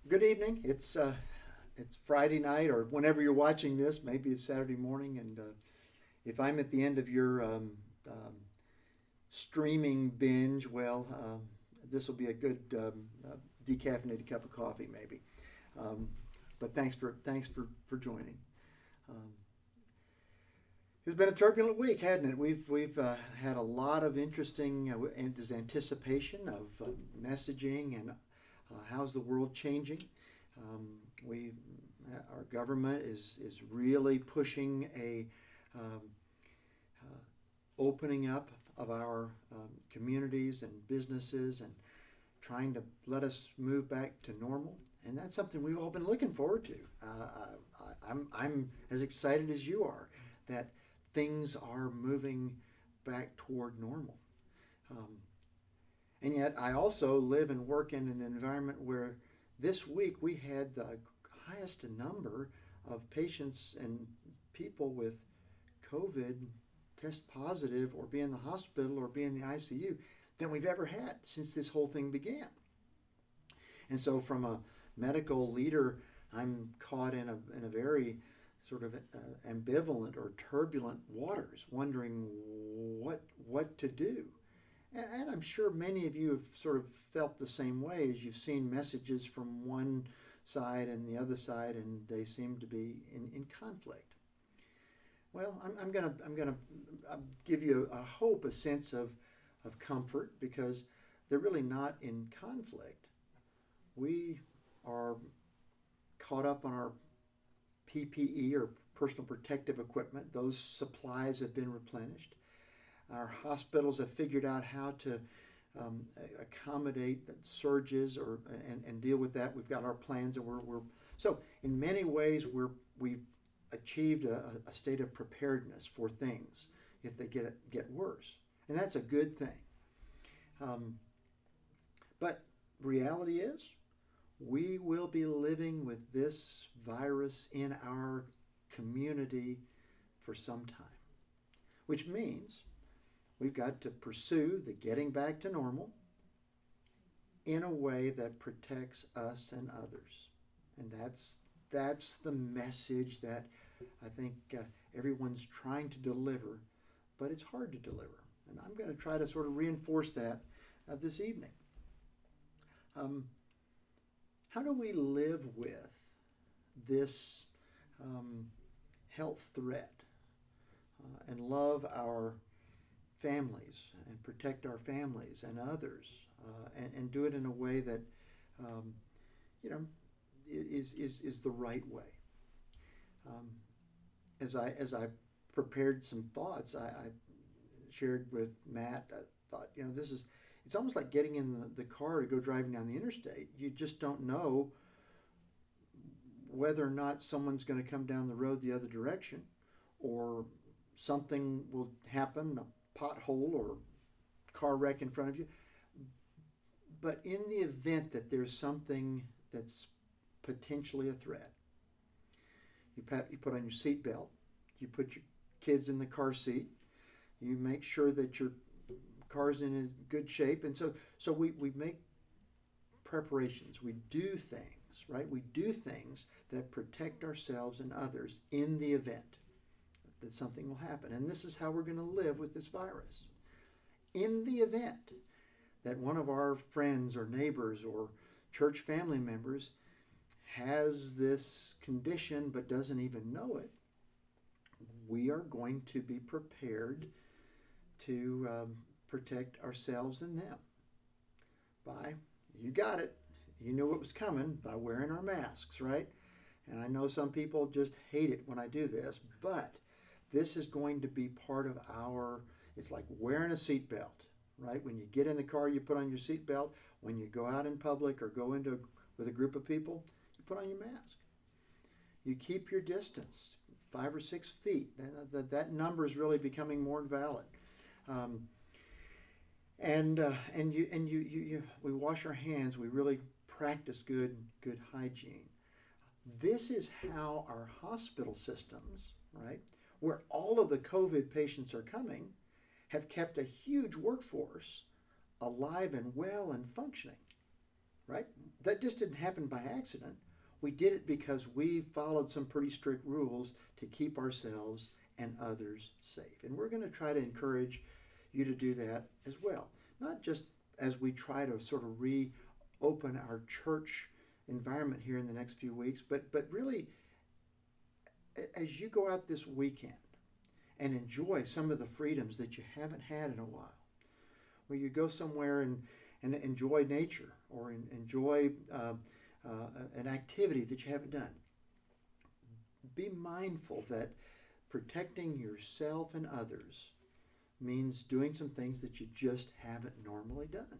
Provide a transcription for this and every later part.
Good evening. It's Friday night, or whenever you're watching this. Maybe it's Saturday morning, and if I'm at the end of your streaming binge, well, this will be a good decaffeinated cup of coffee, maybe. Um, but thanks for joining. Um, it's been a turbulent week, hasn't it? We've had a lot of interesting anticipation of messaging and how's the world changing. Um, we our government is really pushing a um, opening up of our communities and businesses and trying to let us move back to normal. And that's something we've all been looking forward to. I'm as excited as you are that things are moving back toward normal. Um, and yet, I also live and work in an environment where this week we had the highest number of patients and people with COVID test positive or be in the hospital or be in the ICU than we've ever had since this whole thing began. And so, from a medical leader, I'm caught in a very sort of ambivalent or turbulent waters, wondering what to do. And I'm sure many of you have sort of felt the same way as you've seen messages from one side and the other side, and they seem to be in conflict. Well, I'm gonna give you a hope, a sense of comfort, because they're really not in conflict. We are caught up on our PPE, or personal protective equipment. Those supplies have been replenished. Our hospitals have figured out how to accommodate surges and deal with that. We've got our plans, and we're so in many ways we've achieved a state of preparedness for things if they get worse, and that's a good thing. Um, but reality is, we will be living with this virus in our community for some time, which means we've got to pursue the getting back to normal in a way that protects us and others. And that's the message that I think everyone's trying to deliver, but it's hard to deliver. And I'm going to try to sort of reinforce that this evening. Um, how do we live with this um, health threat and love our families and protect our families and others, and do it in a way that um, you know is the right way. Um, as I prepared some thoughts, I shared with Matt. I thought, this is, it's almost like getting in the car to go driving down the interstate. You just don't know whether or not someone's going to come down the road the other direction, or something will happen, a pothole or car wreck in front of you. But in the event that there's something that's potentially a threat, you put on your seatbelt, you put your kids in the car seat, you make sure that your car's in good shape, and so we make preparations. We do things, right? We do things that protect ourselves and others in the event that something will happen. And this is how we're going to live with this virus. In the event that one of our friends or neighbors or church family members has this condition but doesn't even know it, we are going to be prepared to protect ourselves and them by, you got it, you knew it was coming, by wearing our masks, right? And I know some people just hate it when I do this, but this is going to be part of it's like wearing a seatbelt, right? When you get in the car, you put on your seatbelt. When you go out in public or go into with a group of people, you put on your mask. You keep your distance, 5 or 6 feet. That number is really becoming more valid. We wash our hands. We really practice good hygiene. This is how our hospital systems, right, where all of the COVID patients are coming, have kept a huge workforce alive and well and functioning. right? That just didn't happen by accident. We did it because we followed some pretty strict rules to keep ourselves and others safe. And we're going to try to encourage you to do that as well. Not just as we try to sort of reopen our church environment here in the next few weeks, but really as you go out this weekend and enjoy some of the freedoms that you haven't had in a while, where you go somewhere and enjoy nature or enjoy an activity that you haven't done. Be mindful that protecting yourself and others means doing some things that you just haven't normally done.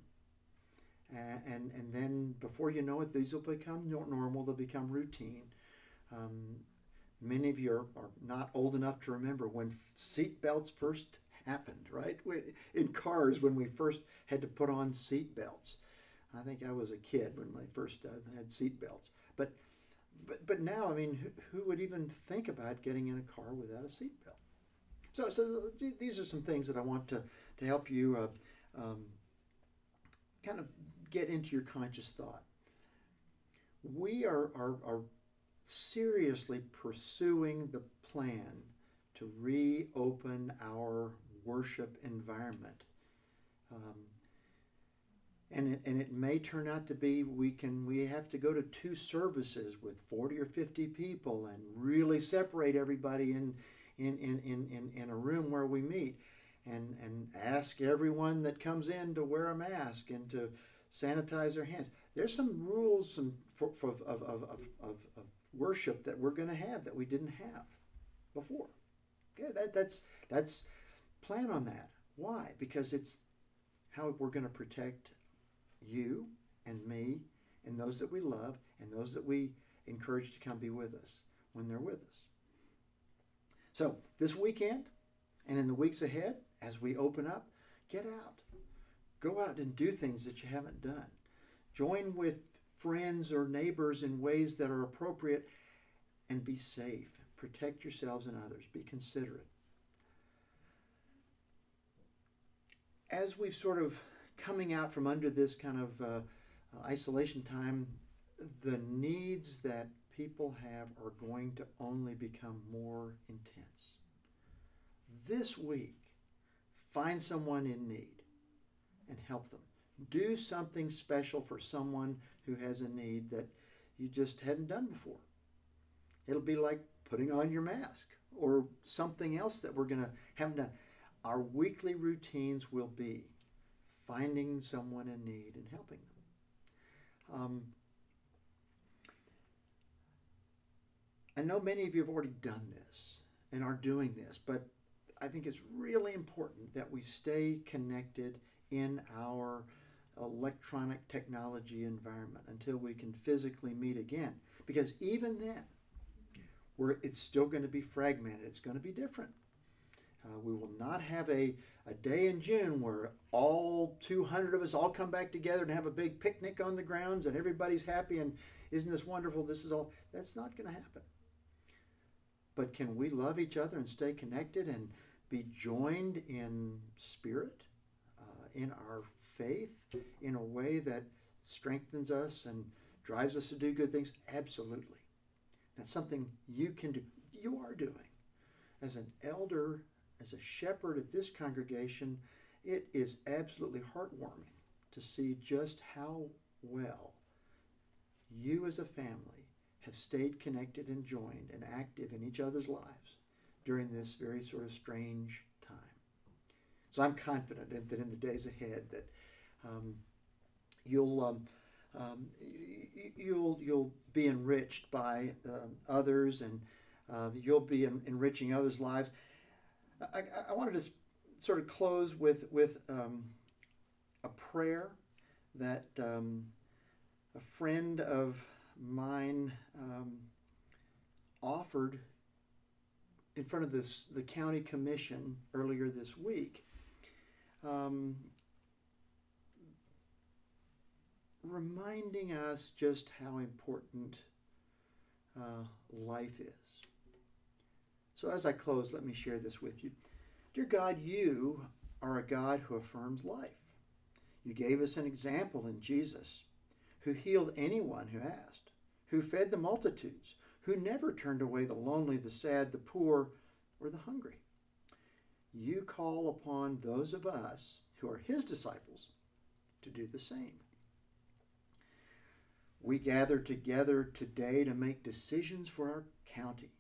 And then before you know it, these will become normal, they'll become routine. Many of you are not old enough to remember when seat belts first happened, right? In cars, when we first had to put on seat belts. I think I was a kid when I first had seat belts. But now, I mean, who would even think about getting in a car without a seat belt? So these are some things that I want to help you kind of get into your conscious thought. We are seriously pursuing the plan to reopen our worship environment. And it may turn out to be we have to go to 2 services with 40 or 50 people and really separate everybody in a room where we meet and ask everyone that comes in to wear a mask and to sanitize their hands. There's some rules of worship that we're going to have that we didn't have before. Okay, that's plan on that. Why? Because it's how we're going to protect you and me and those that we love and those that we encourage to come be with us when they're with us. So this weekend and in the weeks ahead, as we open up, get out. Go out and do things that you haven't done. Join with friends or neighbors in ways that are appropriate and be safe. Protect yourselves and others. Be considerate. As we've sort of coming out from under this kind of isolation time, the needs that people have are going to only become more intense. This week, find someone in need and help them. Do something special for someone who has a need that you just hadn't done before. It'll be like putting on your mask or something else that we're going to haven't done. Our weekly routines will be finding someone in need and helping them. I know many of you have already done this and are doing this, but I think it's really important that we stay connected in our electronic technology environment until we can physically meet again. Because even then, it's still going to be fragmented. It's going to be different. We will not have a day in June where all 200 of us all come back together and have a big picnic on the grounds and everybody's happy and isn't this wonderful? That's not going to happen. But can we love each other and stay connected and be joined in spirit, in our faith, in a way that strengthens us and drives us to do good things? Absolutely. That's something you can do. You are doing. As an elder, as a shepherd at this congregation, it is absolutely heartwarming to see just how well you as a family have stayed connected and joined and active in each other's lives during this very sort of strange time. So I'm confident that in the days ahead that you'll be enriched by others and you'll be enriching others' lives. I wanted to sort of close with a prayer that a friend of mine offered in front of the county commission earlier this week, reminding us just how important life is. So as I close, let me share this with you. Dear God, you are a God who affirms life. You gave us an example in Jesus, who healed anyone who asked, who fed the multitudes, who never turned away the lonely, the sad, the poor, or the hungry. You call upon those of us who are his disciples to do the same. We gather together today to make decisions for our county.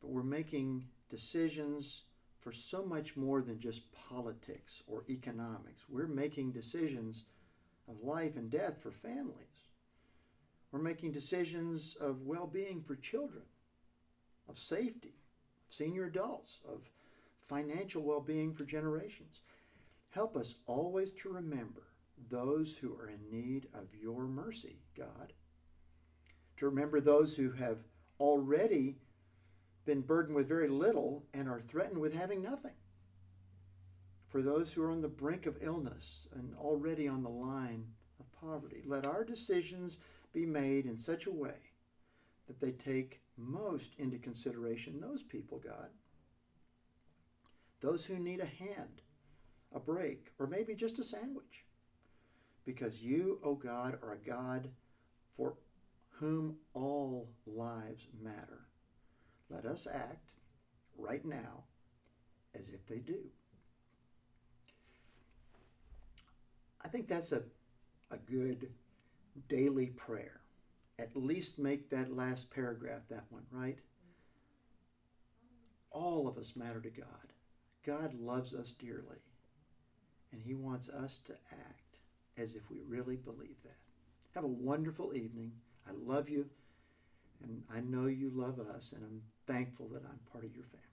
But we're making decisions for so much more than just politics or economics. We're making decisions of life and death for families. We're making decisions of well-being for children, of safety, of senior adults, of financial well-being for generations. Help us always to remember those who are in need of your mercy, God. To remember those who have already been burdened with very little and are threatened with having nothing. For those who are on the brink of illness and already on the line of poverty, let our decisions be made in such a way that they take most into consideration those people, God. Those who need a hand, a break, or maybe just a sandwich. Because you, O God, are a God for whom all lives matter. Let us act right now as if they do. I think that's a good daily prayer. At least make that last paragraph that one, right? All of us matter to God. God loves us dearly, and he wants us to act as if we really believe that. Have a wonderful evening. I love you, and I know you love us, and I'm thankful that I'm part of your family.